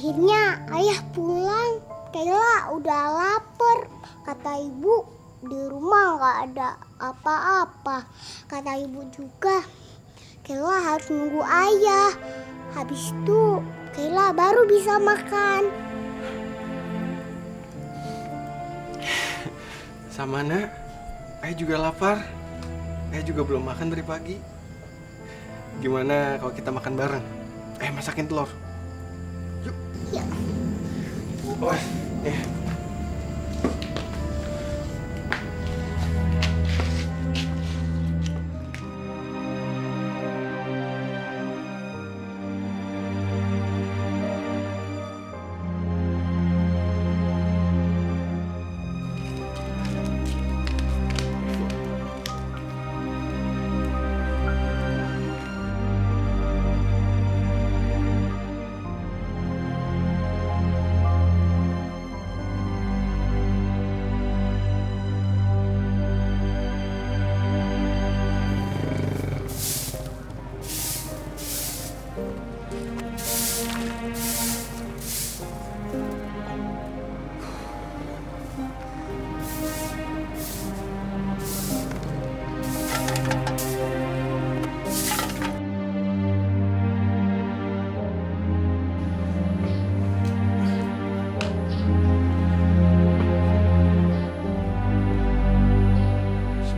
Akhirnya ayah pulang. Kayla udah lapar. Kata ibu di rumah gak ada apa-apa. Kata ibu juga Kayla harus nunggu ayah. Habis itu Kayla baru bisa makan. Sama nak, ayah juga lapar. Ayah juga belum makan dari pagi. Gimana kalau kita makan bareng? Masakin telur. Yuk. Ya. Oh,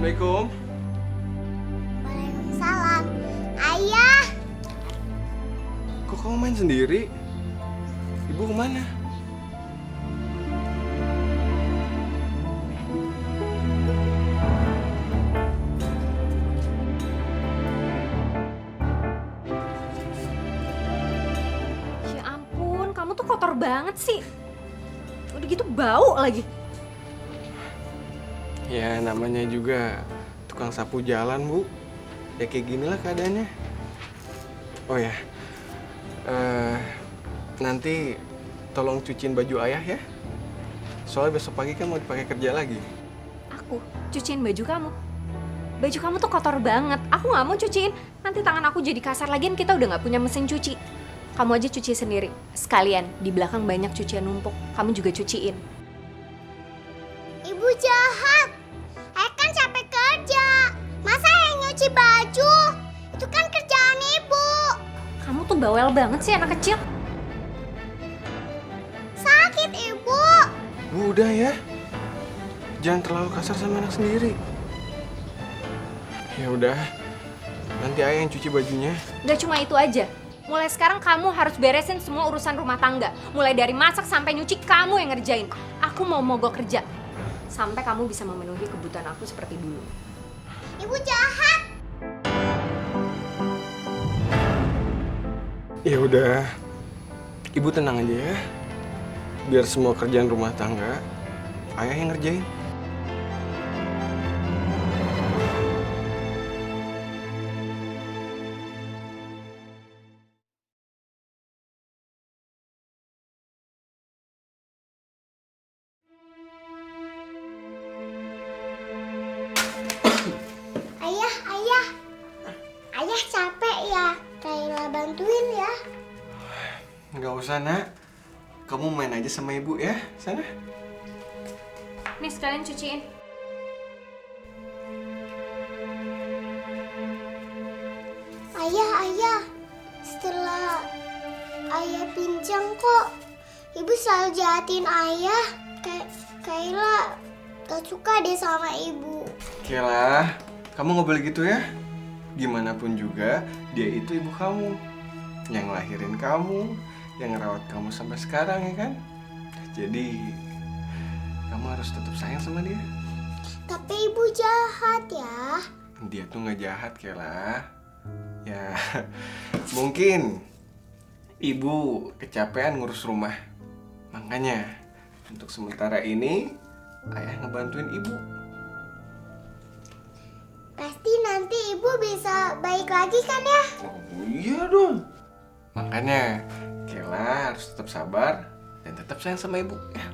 Assalamualaikum. Waalaikumsalam. Ayah. Kok kamu main sendiri? Ibu kemana? Ya ampun, kamu tuh kotor banget sih. Udah gitu bau lagi. Ya namanya juga tukang sapu jalan, Bu. Ya kayak ginilah keadaannya. Oh ya, nanti tolong cuciin baju ayah ya. Soalnya besok pagi kan mau dipakai kerja lagi. Aku cuciin baju kamu. Baju kamu tuh kotor banget. Aku nggak mau cuciin. Nanti tangan aku jadi kasar lagian kita udah nggak punya mesin cuci. Kamu aja cuci sendiri. Sekalian di belakang banyak cucian numpuk. Kamu juga cuciin. Ibu jahat. Ayah kan capek kerja. Masa yang nyuci baju? Itu kan kerjaan ibu. Kamu tuh bawel banget sih anak kecil. Sakit ibu. Bu, udah ya. Jangan terlalu kasar sama anak sendiri. Ya udah. Nanti ayah yang cuci bajunya. Gak cuma itu aja. Mulai sekarang kamu harus beresin semua urusan rumah tangga. Mulai dari masak sampai nyuci kamu yang ngerjain. Aku mau mogok kerja. Sampai kamu bisa memenuhi kebutuhan aku seperti dulu. Ibu jahat. Ya udah. Ibu tenang aja ya. Biar semua kerjaan rumah tangga ayah yang ngerjain. Ayah capek ya. Kayla bantuin ya. Nggak usah, nak. Kamu main aja sama ibu ya. Sana. Nih sekalian cuciin. Ayah. Setelah ayah pincang kok ibu selalu jahatin ayah. Kayla gak suka deh sama ibu. Kela, kamu nggak boleh gitu ya. Gimana pun juga, dia itu ibu kamu. Yang ngelahirin kamu, yang ngerawat kamu sampai sekarang ya kan. Jadi, kamu harus tetap sayang sama dia. Tapi ibu jahat ya. Dia tuh nggak jahat, Kela. Ya, mungkin ibu kecapean ngurus rumah. Makanya, untuk sementara ini, ayah ngebantuin ibu. Pasti nanti ibu bisa baik lagi kan ya? Oh, iya dong. Makanya, Kela harus tetap sabar dan tetap sayang sama ibu ya.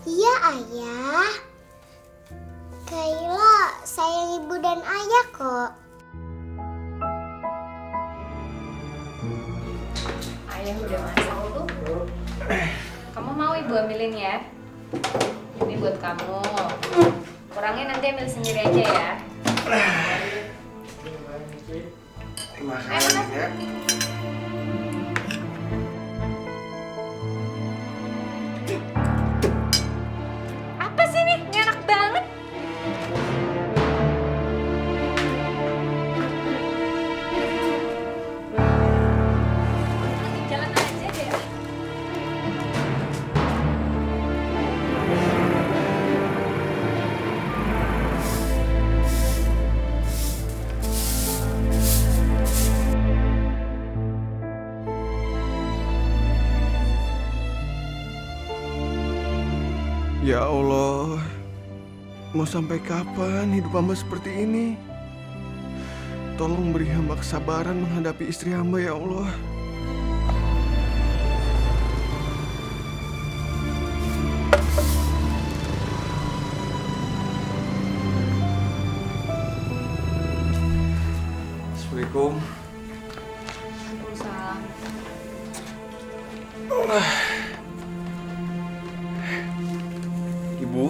Iya ayah. Kayla sayang ibu dan ayah kok. Ayo ayah udah masak tuh. Kamu mau ibu ambilin ya? Ini buat kamu. Kurangnya nanti ambil sendiri aja ya. Terima kasih ya. Apa sih nih? Nggak enak banget. Jalan aja deh. Ya Allah, mau sampai kapan hidup hamba seperti ini? Tolong beri hamba kesabaran menghadapi istri hamba ya Allah. Assalamualaikum. Waalaikumsalam. Ibu,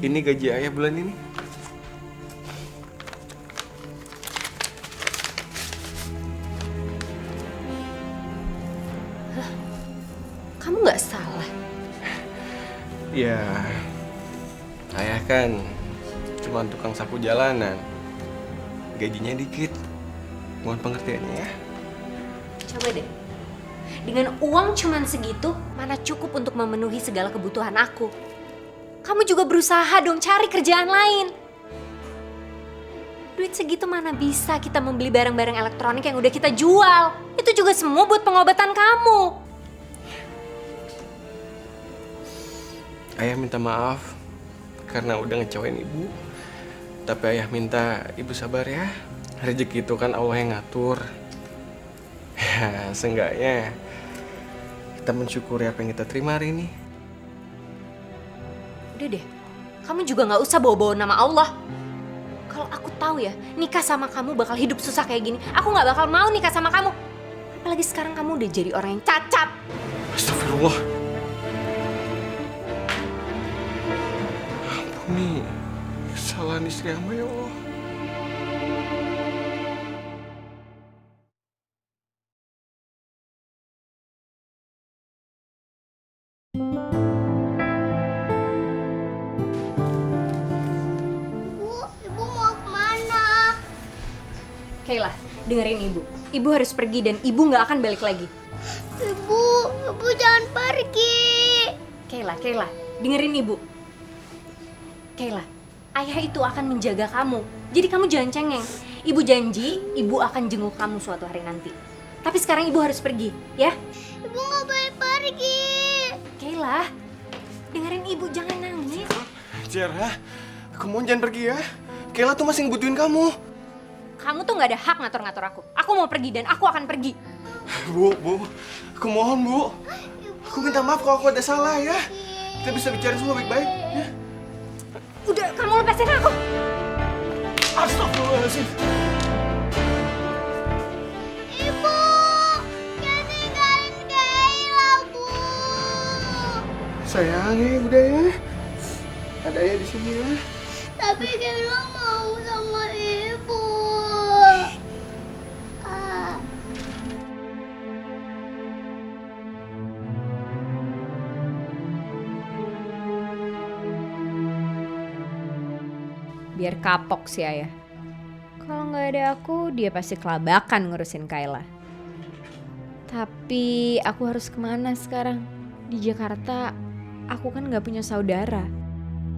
ini gaji ayah bulan ini. Kamu nggak salah. Ya, ayah kan cuma tukang sapu jalanan. Gajinya dikit. Mohon pengertiannya ya. Coba deh. Dengan uang cuman segitu, mana cukup untuk memenuhi segala kebutuhan aku. Kamu juga berusaha dong cari kerjaan lain. Duit segitu mana bisa kita membeli barang-barang elektronik yang udah kita jual. Itu juga semua buat pengobatan kamu. Ayah minta maaf karena udah ngecewain ibu. Tapi ayah minta ibu sabar ya. Rezeki itu kan Allah yang ngatur. Ya, seenggaknya kita mensyukuri apa yang kita terima hari ini. Udah deh, kamu juga gak usah bawa-bawa nama Allah. Kalau aku tahu ya, nikah sama kamu bakal hidup susah kayak gini, aku gak bakal mau nikah sama kamu. Apalagi sekarang kamu udah jadi orang yang cacat. Astagfirullah. Ampuni kesalahan istri hamba ya Allah. Ibu mau kemana? Kayla, dengerin ibu. Ibu harus pergi dan ibu gak akan balik lagi. Ibu jangan pergi. Kayla, dengerin ibu. Kayla, ayah itu akan menjaga kamu. Jadi kamu jangan cengeng. Ibu janji, ibu akan jenguk kamu suatu hari nanti. Tapi sekarang ibu harus pergi, ya? Ibu nggak boleh pergi. Kayla, dengerin ibu, jangan nangis. Jera, kamu jangan pergi ya. Kayla tuh masih ngebutuhin kamu. Kamu tuh gak ada hak ngatur-ngatur aku. Aku mau pergi dan aku akan pergi. Bu, aku mohon bu. Aku minta maaf kalau aku ada salah ya. Kita bisa bicara semua baik-baik ya. Udah, kamu lepasin aku. Astagfirullahaladzim. Ibu, jangan tinggalin Kayla, Bu. Sayang ya udah ya. Ada ayah di sini ya. Tapi Kayla mau sama Ibu. Ah. Biar kapok sih ayah. Kalau nggak ada aku, dia pasti kelabakan ngurusin Kayla. Tapi aku harus kemana sekarang? Di Jakarta, aku kan nggak punya saudara.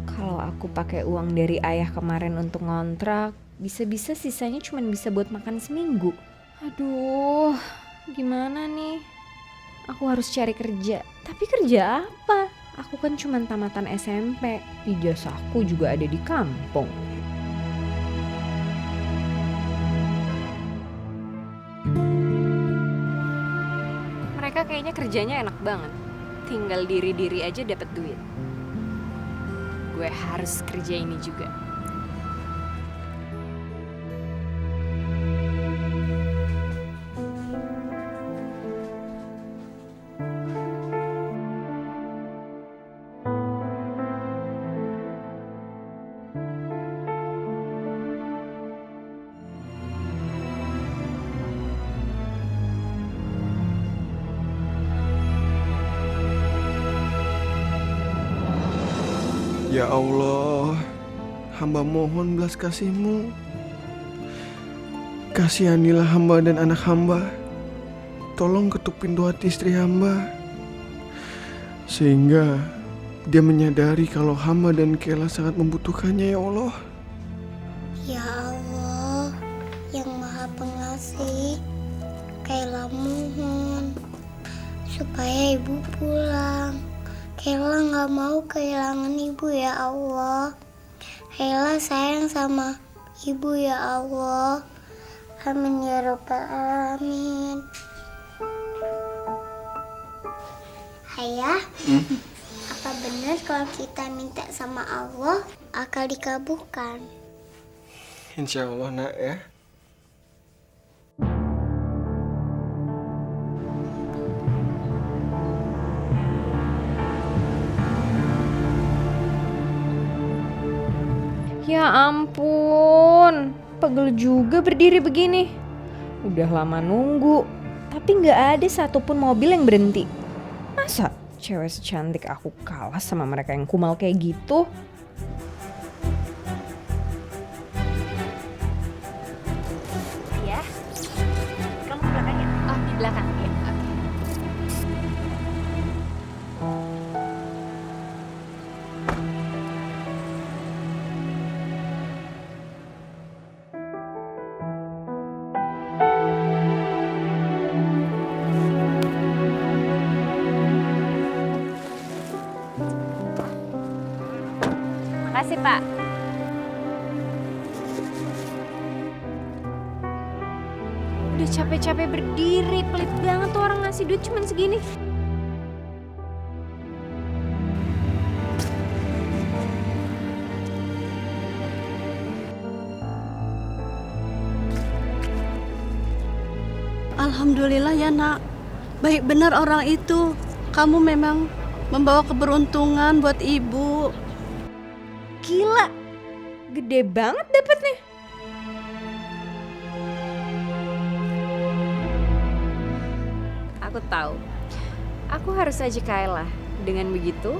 Kalau aku pakai uang dari ayah kemarin untuk ngontrak, bisa-bisa sisanya cuma bisa buat makan seminggu. Aduh, gimana nih? Aku harus cari kerja. Tapi kerja apa? Aku kan cuma tamatan SMP. Ijazahku juga ada di kampung. Mereka kayaknya kerjanya enak banget. Tinggal diri-diri aja dapat duit. Gue harus kerja ini juga. Ya Allah, hamba mohon belas kasih-Mu. Kasihanilah hamba dan anak hamba. Tolong ketuk pintu hati istri hamba, sehingga dia menyadari kalau hamba dan Kela sangat membutuhkannya, ya Allah. Ya Allah, yang Maha Pengasih, Kayla mohon supaya ibu pulang. Kayla gak mau kehilangan ibu ya Allah. Kayla sayang sama ibu ya Allah. Amin ya Rabbal Alamin. Ayah, apa benar kalau kita minta sama Allah akan dikabulkan? Insya Allah nak ya. Ya ampun, pegel juga berdiri begini. Udah lama nunggu, tapi nggak ada satupun mobil yang berhenti. Masa cewek secantik aku kalah sama mereka yang kumal kayak gitu? Ya, kamu di belakang ya? Oh, di belakang ya. Oke. Makasih, Pak. Udah capek-capek berdiri, pelit banget tuh orang ngasih duit cuman segini. Alhamdulillah ya nak, baik benar orang itu. Kamu memang membawa keberuntungan buat ibu. Gila, gede banget dapetnya. Aku tahu, aku harus aja Kayla. Dengan begitu,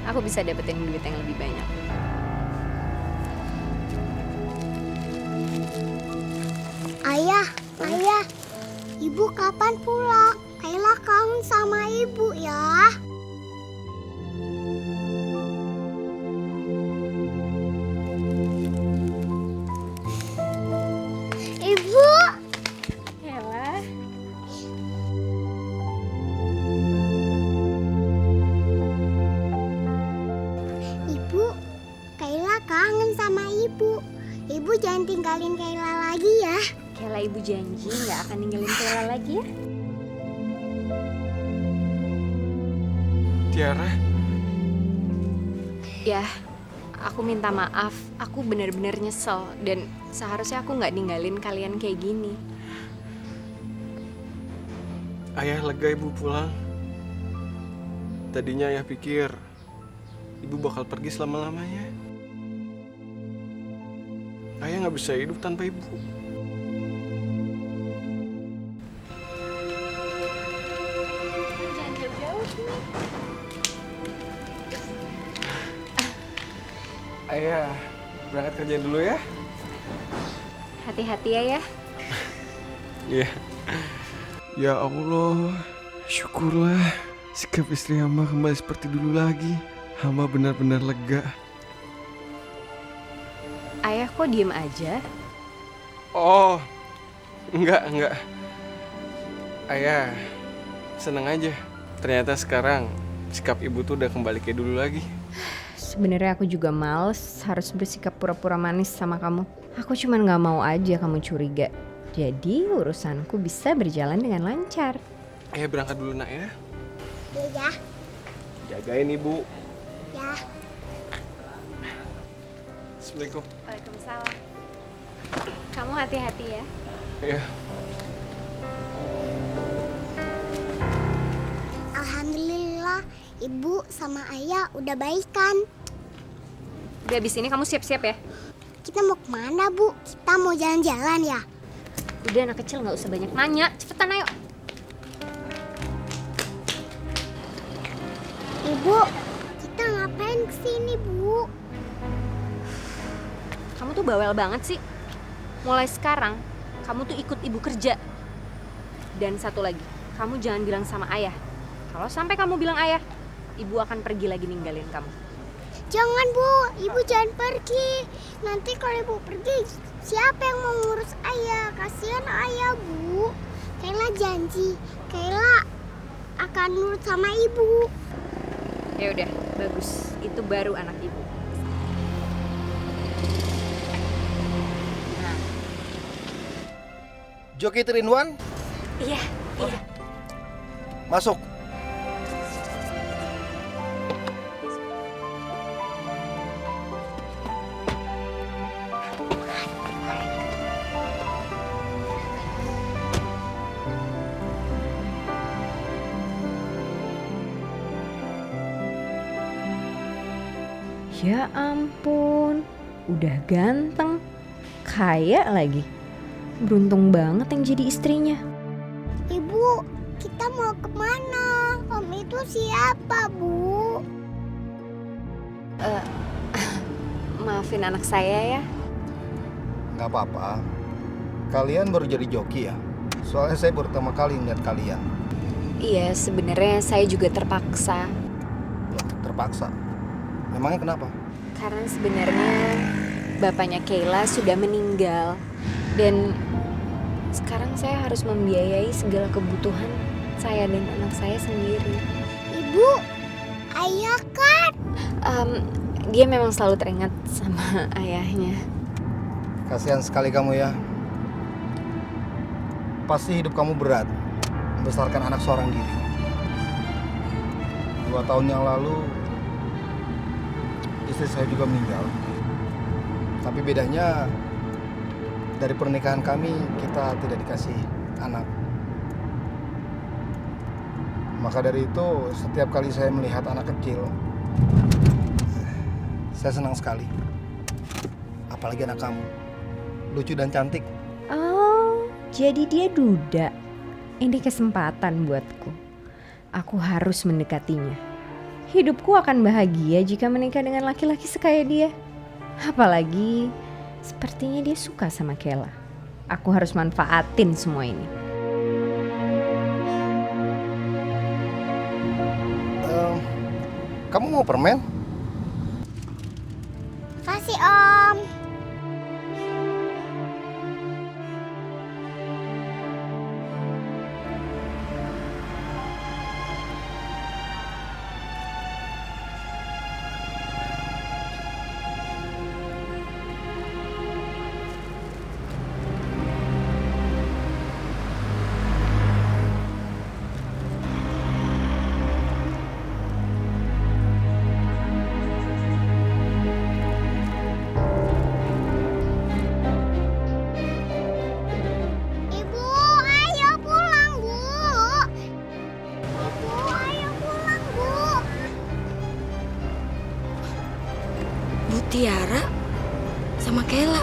aku bisa dapetin duit yang lebih banyak. Ayah, ibu kapan pulang? Kayla kangen sama ibu ya. Ibu, Kayla. ibu, Kayla kangen sama ibu. Ibu jangan tinggalin Kayla lagi ya. Kayla, ibu janji nggak akan ninggalin Kayla lagi ya. Tiara, Ya, aku minta maaf. Aku benar-benar nyesel dan seharusnya aku nggak ninggalin kalian kayak gini. ayah lega ibu pulang. Tadinya ayah pikir ibu bakal pergi selama-lamanya. Ayah nggak bisa hidup tanpa ibu. Jangan jauh-jauh sih. Ayah berangkat kerja dulu ya. Hati-hati ya. Iya. Ya Allah, syukurlah sikap istri hamba kembali seperti dulu lagi. Hamba benar-benar lega. Ayah kok diem aja? Oh, enggak. Ayah seneng aja. Ternyata sekarang sikap ibu tuh udah kembali kayak dulu lagi. Sebenarnya aku juga males harus bersikap pura-pura manis sama kamu. Aku cuman nggak mau aja kamu curiga. Jadi urusanku bisa berjalan dengan lancar. Ayah berangkat dulu nak ya. Iya ya. Jagain ibu. Ya. Assalamualaikum. Waalaikumsalam. Kamu hati-hati ya. Iya. Alhamdulillah, ibu sama ayah udah baikan. Udah abis ini kamu siap-siap ya. Kita mau kemana, Bu? Kita mau jalan-jalan ya? Udah anak kecil nggak usah banyak nanya. Cepetan ayo. Ibu, kita ngapain ngapain kesini, Bu? Kamu tuh bawel banget sih. Mulai sekarang, kamu tuh ikut ibu kerja. Dan satu lagi, kamu jangan bilang sama ayah. Kalau sampai kamu bilang ayah, ibu akan pergi lagi ninggalin kamu. Jangan, Bu. Ibu jangan pergi. Nanti kalau Ibu pergi, siapa yang mau ngurus ayah? Kasihan ayah, Bu. Kayla janji, Kayla akan nurut sama Ibu. Ya udah, bagus. Itu baru anak ibu. Nah, Joki 3-in-1, iya. masuk. Ya ampun, udah ganteng, kaya lagi. Beruntung banget yang jadi istrinya. Ibu, kita mau kemana? Om itu siapa, Bu? Maafin anak saya ya. Nggak apa-apa. Kalian baru jadi joki ya? Soalnya saya baru pertama kali ngeliat kalian. Iya, sebenarnya saya juga terpaksa. Loh, terpaksa. Memangnya kenapa? Karena sebenarnya bapaknya Kayla sudah meninggal. Dan sekarang saya harus membiayai segala kebutuhan saya dan anak saya sendiri. Ibu, ayah kan? Dia memang selalu teringat sama ayahnya. Kasihan sekali kamu ya. Pasti hidup kamu berat membesarkan anak seorang diri. 2 tahun yang lalu istri saya juga meninggal. Tapi bedanya dari pernikahan kami kita tidak dikasih anak. Maka dari itu setiap kali saya melihat anak kecil, saya senang sekali. Apalagi anak kamu, lucu dan cantik. Oh, jadi dia duda. Ini kesempatan buatku. Aku harus mendekatinya. Hidupku akan bahagia jika menikah dengan laki-laki sekaya dia. Apalagi sepertinya dia suka sama Kayla. Aku harus manfaatin semua ini. Kamu mau permen? Kasih, Om. Ibu, ayo pulang, Bu. Ibu, ayo pulang, Bu. Bu Tiara sama Kayla.